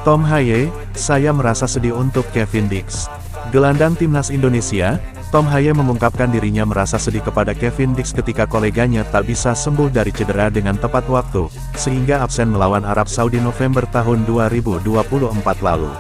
Tom Haye, saya merasa sedih untuk Kevin Dix. Gelandang timnas Indonesia, Tom Haye mengungkapkan dirinya merasa sedih kepada Kevin Dix ketika koleganya tak bisa sembuh dari cedera dengan tepat waktu, sehingga absen melawan Arab Saudi November tahun 2024 lalu.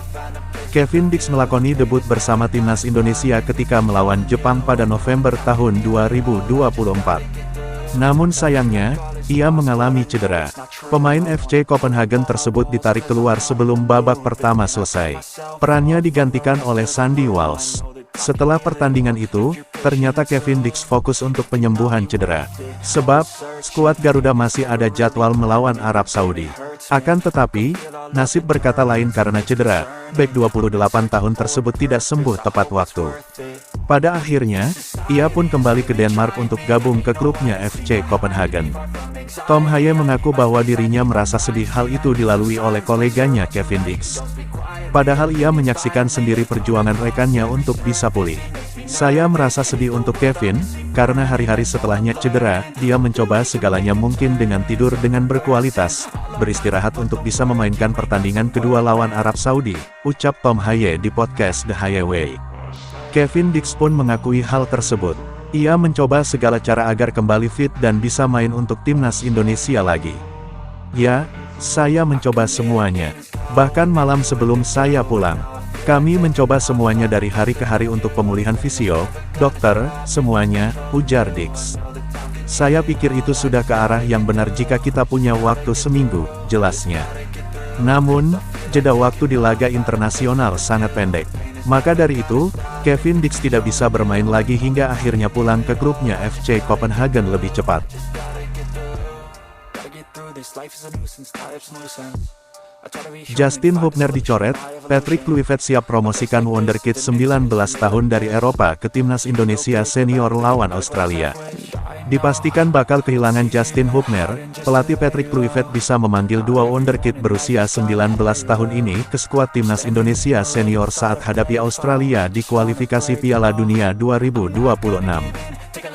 Kevin Dix melakoni debut bersama timnas Indonesia ketika melawan Jepang pada November tahun 2024. Namun sayangnya, ia mengalami cedera. Pemain FC Copenhagen tersebut ditarik keluar sebelum babak pertama selesai. Perannya digantikan oleh Sandy Walsh. Setelah pertandingan itu, ternyata Kevin Dix fokus untuk penyembuhan cedera. Sebab, skuad Garuda masih ada jadwal melawan Arab Saudi. Akan tetapi, nasib berkata lain karena cedera, bek 28 tahun tersebut tidak sembuh tepat waktu. Pada akhirnya, ia pun kembali ke Denmark untuk gabung ke klubnya FC Copenhagen. Tom Haye mengaku bahwa dirinya merasa sedih hal itu dilalui oleh koleganya Kevin Dix. Padahal ia menyaksikan sendiri perjuangan rekannya untuk bisa pulih. Saya merasa sedih untuk Kevin, karena hari-hari setelahnya cedera, dia mencoba segalanya mungkin dengan tidur dengan berkualitas, beristirahat untuk bisa memainkan pertandingan kedua lawan Arab Saudi, ucap Tom Haye di podcast The Haye Way. Kevin Dix pun mengakui hal tersebut. Ia mencoba segala cara agar kembali fit dan bisa main untuk timnas Indonesia lagi. Ya, saya mencoba semuanya. Bahkan malam sebelum saya pulang. Kami mencoba semuanya dari hari ke hari untuk pemulihan fisio, dokter, semuanya, ujar Dix. Saya pikir itu sudah ke arah yang benar jika kita punya waktu seminggu, jelasnya. Namun, jeda waktu di laga internasional sangat pendek. Maka dari itu, Kevin Dix tidak bisa bermain lagi hingga akhirnya pulang ke klubnya FC Copenhagen lebih cepat. Justin Hubner dicoret, Patrick Kluivert siap promosikan wonderkid 19 tahun dari Eropa ke timnas Indonesia senior lawan Australia. Dipastikan bakal kehilangan Justin Hubner, pelatih Patrick Kluivert bisa memanggil dua wonderkid berusia 19 tahun ini ke skuad timnas Indonesia senior saat hadapi Australia di kualifikasi Piala Dunia 2026.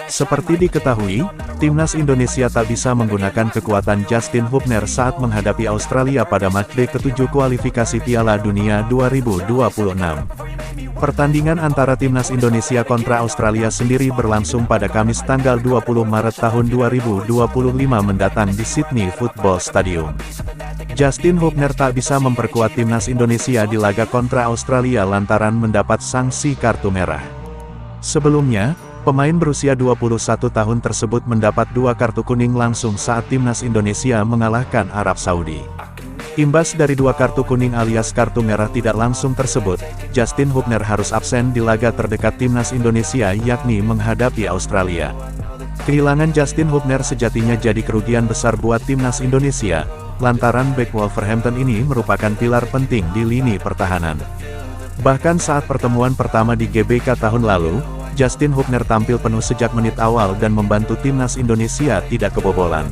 Seperti diketahui, timnas Indonesia tak bisa menggunakan kekuatan Justin Hubner saat menghadapi Australia pada matchday ke-7 kualifikasi Piala Dunia 2026. Pertandingan antara timnas Indonesia kontra Australia sendiri berlangsung pada Kamis tanggal 20 Maret tahun 2025 mendatang di Sydney Football Stadium. Justin Hubner tak bisa memperkuat timnas Indonesia di laga kontra Australia lantaran mendapat sanksi kartu merah. Sebelumnya, pemain berusia 21 tahun tersebut mendapat 2 kartu kuning langsung saat timnas Indonesia mengalahkan Arab Saudi. Imbas dari 2 kartu kuning alias kartu merah tidak langsung tersebut, Justin Hubner harus absen di laga terdekat timnas Indonesia yakni menghadapi Australia. Kehilangan Justin Hubner sejatinya jadi kerugian besar buat timnas Indonesia, lantaran bek Wolverhampton ini merupakan pilar penting di lini pertahanan. Bahkan saat pertemuan pertama di GBK tahun lalu, Justin Hubner tampil penuh sejak menit awal dan membantu timnas Indonesia tidak kebobolan.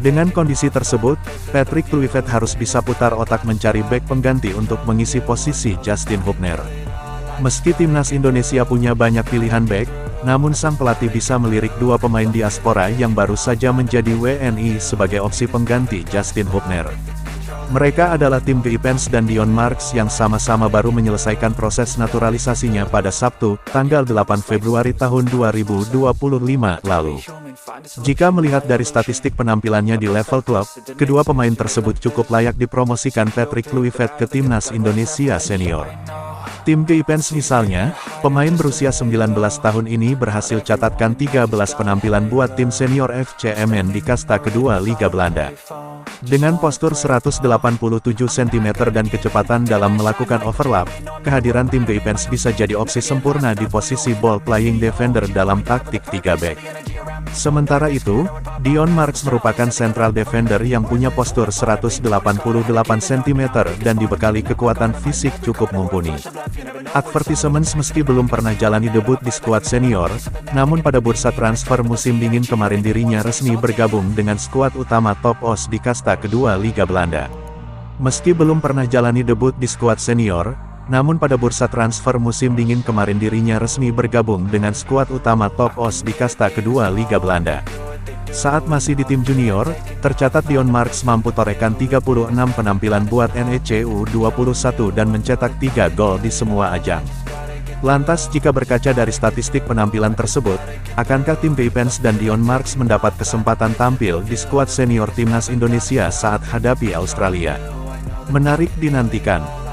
Dengan kondisi tersebut, Patrick Kluivert harus bisa putar otak mencari bek pengganti untuk mengisi posisi Justin Hubner. Meski timnas Indonesia punya banyak pilihan bek, namun sang pelatih bisa melirik 2 pemain diaspora yang baru saja menjadi WNI sebagai opsi pengganti Justin Hubner. Mereka adalah Tim Geipens dan Dion Marks yang sama-sama baru menyelesaikan proses naturalisasinya pada Sabtu, tanggal 8 Februari tahun 2025 lalu. Jika melihat dari statistik penampilannya di level klub, kedua pemain tersebut cukup layak dipromosikan Patrick Kluivert ke timnas Indonesia senior. Tim Geipens misalnya, pemain berusia 19 tahun ini berhasil catatkan 13 penampilan buat tim senior FCMN di kasta kedua Liga Belanda. Dengan postur 187 cm dan kecepatan dalam melakukan overlap, kehadiran tim Geipens bisa jadi opsi sempurna di posisi ball playing defender dalam taktik 3 back. Sementara itu, Dion Marks merupakan central defender yang punya postur 188 cm dan dibekali kekuatan fisik cukup mumpuni. Advertisements meski belum pernah jalani debut di skuad senior, namun pada bursa transfer musim dingin kemarin dirinya resmi bergabung dengan skuad utama Top Os di kasta kedua Liga Belanda. Meski belum pernah jalani debut di skuad senior, namun pada bursa transfer musim dingin kemarin dirinya resmi bergabung dengan skuad utama Top Os di kasta kedua Liga Belanda. Saat masih di tim junior, tercatat Dion Marks mampu torehkan 36 penampilan buat NEC U21 dan mencetak 3 gol di semua ajang. Lantas jika berkaca dari statistik penampilan tersebut, akankah tim Vipens dan Dion Marks mendapat kesempatan tampil di skuad senior timnas Indonesia saat hadapi Australia? Menarik dinantikan.